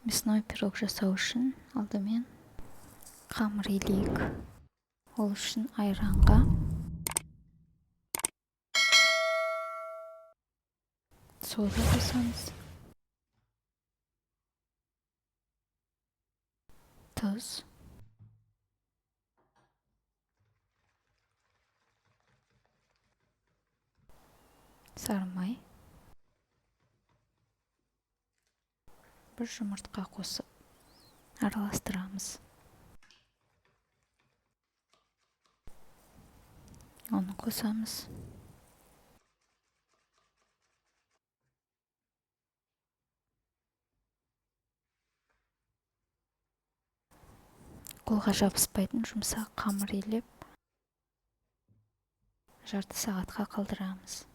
Мясной пирог жасау үшін алдымен қамыр илейік. Ол үшін айранға сода қосамыз. Тұз. Сары май. Бір жұмыртқа қосып араластырамыз. Оны қосамыз. Қолға жабыспайтын жұмсақ қамыр илеп, жарты сағатқа қалдырамыз.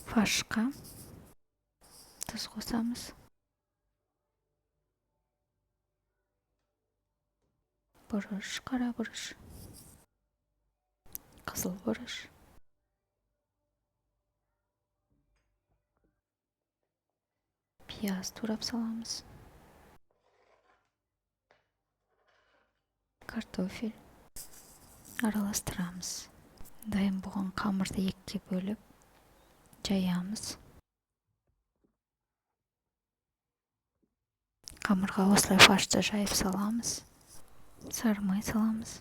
Фаршқа тұз қосамыз. Бұрыш, қара бұрыш, қызыл бұрыш. Пияз турап саламыз. Картофель араластырамыз. Дайын болған қамырды екіге бөліп жаямыз. Қамырға осылай фаршты жайып саламыз. Сары май саламыз.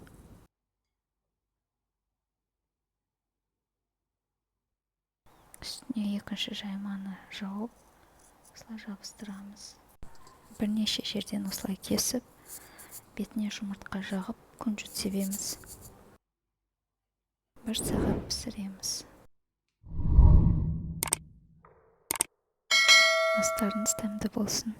Үстіне екінші жайманы жауып, осылай жабыстырамыз. Бірнеше жерден осылай кесіп, бетіне жұмыртқа жағып, күнжіт себеміз. 1 сағат пісіреміз. Астарыңыз дәмді болсын.